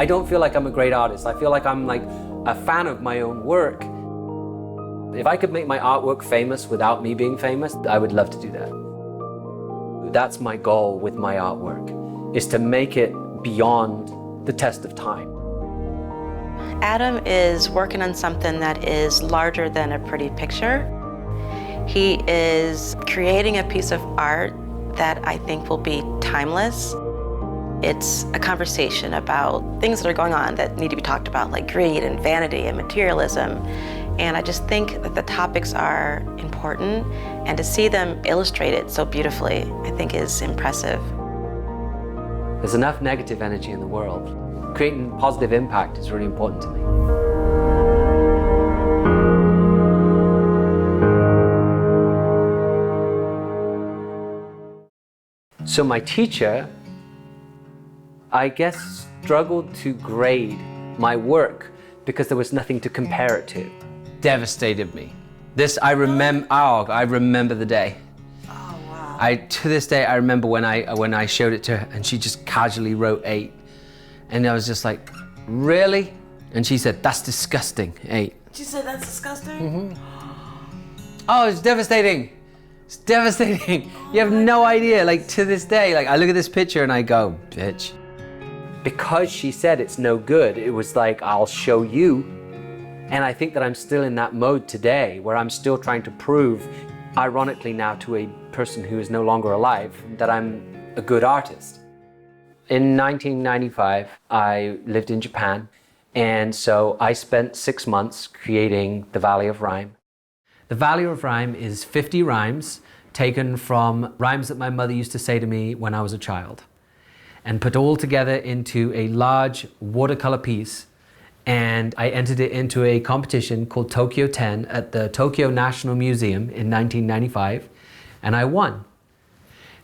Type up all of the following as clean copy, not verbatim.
I don't feel like I'm a great artist. I feel like I'm like a fan of my own work. If I could make my artwork famous without me being famous, I would love to do that. That's my goal with my artwork, is to make it beyond the test of time. Adam is working on something that is larger than a pretty picture. He is creating a piece of art that I think will be timeless. It's a conversation about things that are going on that need to be talked about, like greed and vanity and materialism. And I just think that the topics are important, and to see them illustrated so beautifully, I think is impressive. There's enough negative energy in the world. Creating positive impact is really important to me. So my teacher, I guess, struggled to grade my work because there was nothing to compare it to. Devastated me. I remember the day. Oh, wow. To this day, I remember when I showed it to her and she just casually wrote 8. And I was just like, really? And she said, that's disgusting, 8. She said that's disgusting? Mm-hmm. Oh, it's devastating. It's devastating. You have no idea. Like, to this day, like, I look at this picture and I go, bitch. Because she said it's no good, it was like, I'll show you. And I think that I'm still in that mode today, where I'm still trying to prove, ironically now to a person who is no longer alive, that I'm a good artist. In 1995, I lived in Japan, and so I spent 6 months creating the Valley of Rhyme. The Valley of Rhyme is 50 rhymes taken from rhymes that my mother used to say to me when I was a child, and put all together into a large watercolor piece. And I entered it into a competition called Tokyo 10 at the Tokyo National Museum in 1995, and I won.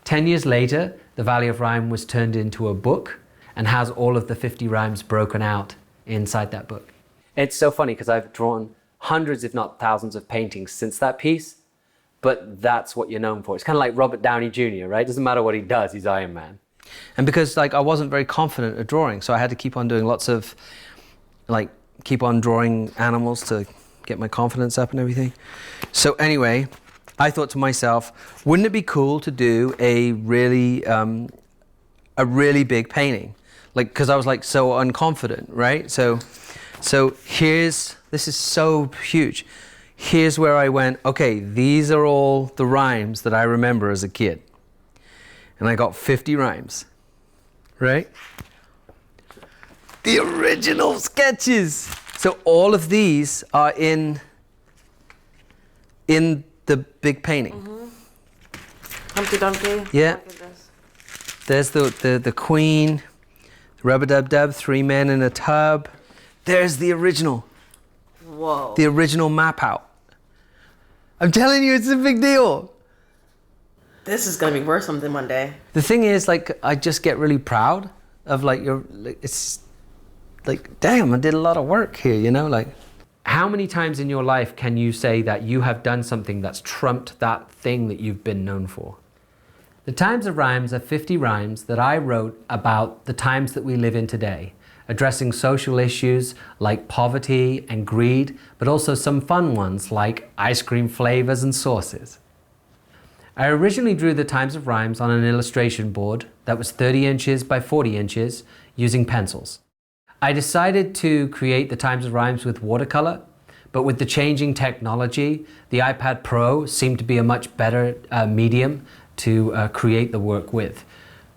10 years later, the Valley of Rhyme was turned into a book and has all of the 50 rhymes broken out inside that book. It's so funny because I've drawn hundreds, if not thousands, of paintings since that piece, but that's what you're known for. It's kind of like Robert Downey Jr., right? Doesn't matter what he does, he's Iron Man. And because like I wasn't very confident at drawing, so I had to keep on doing lots of, like, keep on drawing animals to get my confidence up and everything. So anyway, I thought to myself, wouldn't it be cool to do a really big painting? Like, because I was like so unconfident, right? So this is so huge. Here's where I went, okay, these are all the rhymes that I remember as a kid. And I got 50 rhymes, right? The original sketches. So all of these are in the big painting. Mm-hmm. Humpty Dumpty. Yeah. There's the Queen, Rub-a-dub-dub, 3 men in a tub. There's the original. Whoa. The original map out. I'm telling you, it's a big deal. This is gonna be worth something one day. The thing is, like, I just get really proud of it's like, damn, I did a lot of work here, you know, like. How many times in your life can you say that you have done something that's trumped that thing that you've been known for? The Times of Rhymes are 50 rhymes that I wrote about the times that we live in today, addressing social issues like poverty and greed, but also some fun ones like ice cream flavors and sauces. I originally drew the Times of Rhymes on an illustration board that was 30 inches by 40 inches using pencils. I decided to create the Times of Rhymes with watercolor, but with the changing technology, the iPad Pro seemed to be a much better medium to create the work with.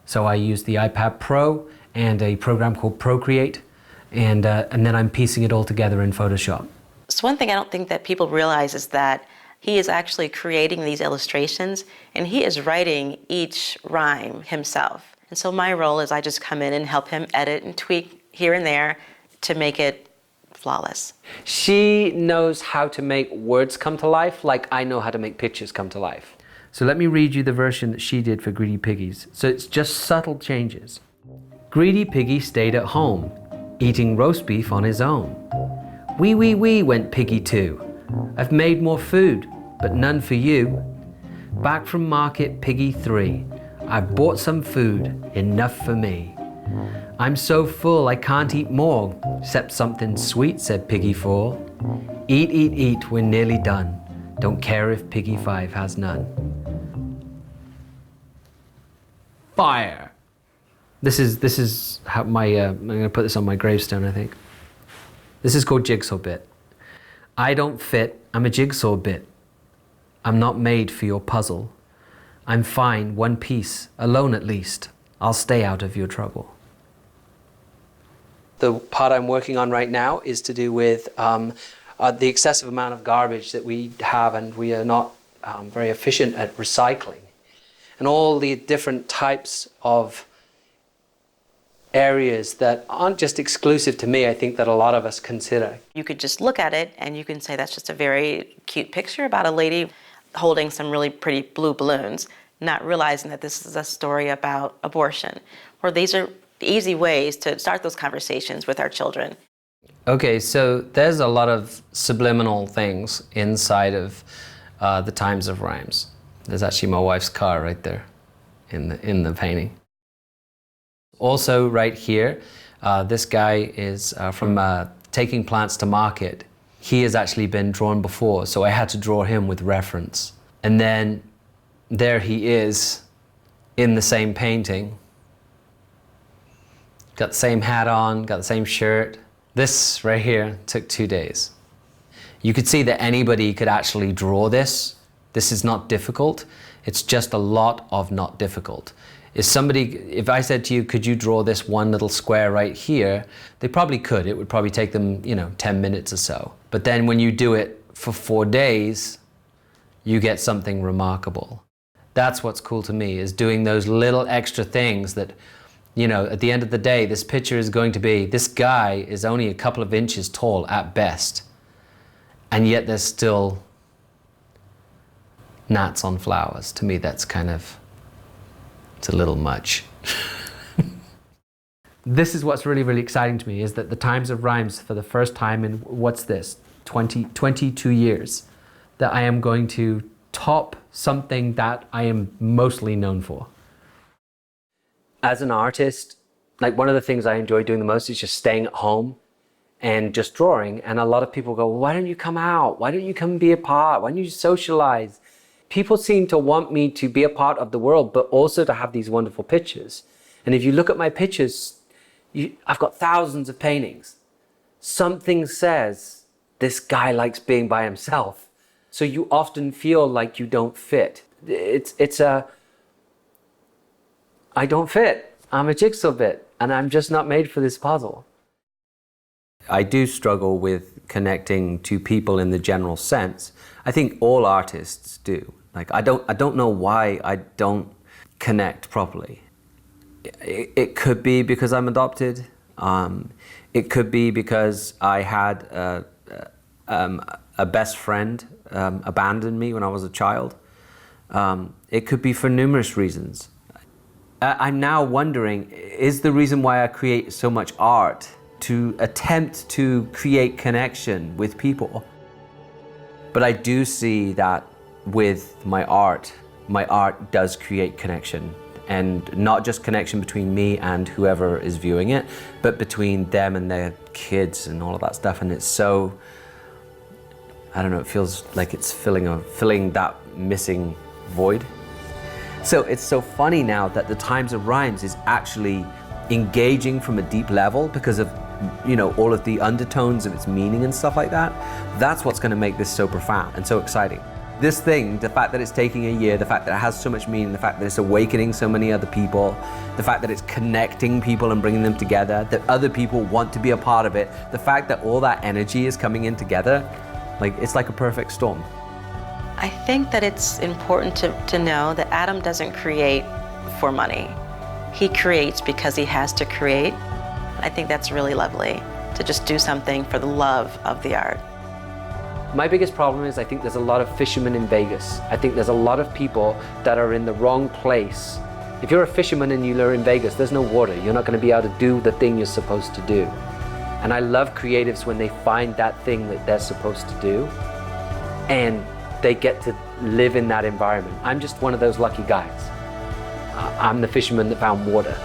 So I used the iPad Pro and a program called Procreate, and then I'm piecing it all together in Photoshop. So one thing I don't think that people realize is that he is actually creating these illustrations, and he is writing each rhyme himself. And so my role is I just come in and help him edit and tweak here and there to make it flawless. She knows how to make words come to life like I know how to make pictures come to life. So let me read you the version that she did for Greedy Piggies. So it's just subtle changes. Greedy Piggy stayed at home, eating roast beef on his own. Wee, wee, wee, went Piggy too. I've made more food, but none for you. Back from market, Piggy 3. I've bought some food, enough for me. I'm so full I can't eat more, except something sweet, said Piggy 4. Eat, eat, eat, we're nearly done. Don't care if Piggy 5 has none. Fire! This is how my, I'm gonna put this on my gravestone, I think. This is called Jigsaw Bit. I don't fit, I'm a jigsaw bit. I'm not made for your puzzle. I'm fine, one piece, alone at least. I'll stay out of your trouble. The part I'm working on right now is to do with the excessive amount of garbage that we have, and we are not very efficient at recycling. And all the different types of areas that aren't just exclusive to me, I think that a lot of us consider. You could just look at it and you can say that's just a very cute picture about a lady holding some really pretty blue balloons, not realizing that this is a story about abortion, or these are easy ways to start those conversations with our children. Okay, so there's a lot of subliminal things inside of the Times of Rhymes. There's actually my wife's car right there in the painting. Also right here, this guy is from Taking Plants to Market. He has actually been drawn before, so I had to draw him with reference. And then there he is in the same painting. Got the same hat on, got the same shirt. This right here took 2 days. You could see that anybody could actually draw this. This is not difficult. It's just a lot of not difficult. If I said to you, could you draw this one little square right here? They probably could. It would probably take them, 10 minutes or so. But then when you do it for 4 days, you get something remarkable. That's what's cool to me, is doing those little extra things that, at the end of the day, this picture is going to be, this guy is only a couple of inches tall at best. And yet there's still gnats on flowers. To me, that's it's a little much. This is what's really, really exciting to me, is that the Times of Rhymes, for the first time in, 22 years, that I am going to top something that I am mostly known for. As an artist, one of the things I enjoy doing the most is just staying at home and just drawing. And a lot of people go, well, why don't you come out? Why don't you come and be a part? Why don't you socialize? People seem to want me to be a part of the world, but also to have these wonderful pictures. And if you look at my pictures, I've got thousands of paintings. Something says this guy likes being by himself. So you often feel like you don't fit. I don't fit. I'm a jigsaw bit, and I'm just not made for this puzzle. I do struggle with connecting to people in the general sense. I think all artists do. I don't know why I don't connect properly. It could be because I'm adopted. It could be because I had a best friend abandon me when I was a child. It could be for numerous reasons. I'm now wondering, is the reason why I create so much art to attempt to create connection with people? But I do see that with my art does create connection. And not just connection between me and whoever is viewing it, but between them and their kids and all of that stuff. And it's so, I don't know, it feels like it's filling that missing void. So it's so funny now that the Times of Rhymes is actually engaging from a deep level because of, all of the undertones of its meaning and stuff like that. That's what's going to make this so profound and so exciting. This thing, the fact that it's taking a year, the fact that it has so much meaning, the fact that it's awakening so many other people, the fact that it's connecting people and bringing them together, that other people want to be a part of it, the fact that all that energy is coming in together, it's like a perfect storm. I think that it's important to know that Adam doesn't create for money. He creates because he has to create. I think that's really lovely, to just do something for the love of the art. My biggest problem is I think there's a lot of fishermen in Vegas. I think there's a lot of people that are in the wrong place. If you're a fisherman and you're in Vegas, there's no water. You're not going to be able to do the thing you're supposed to do. And I love creatives when they find that thing that they're supposed to do and they get to live in that environment. I'm just one of those lucky guys. I'm the fisherman that found water.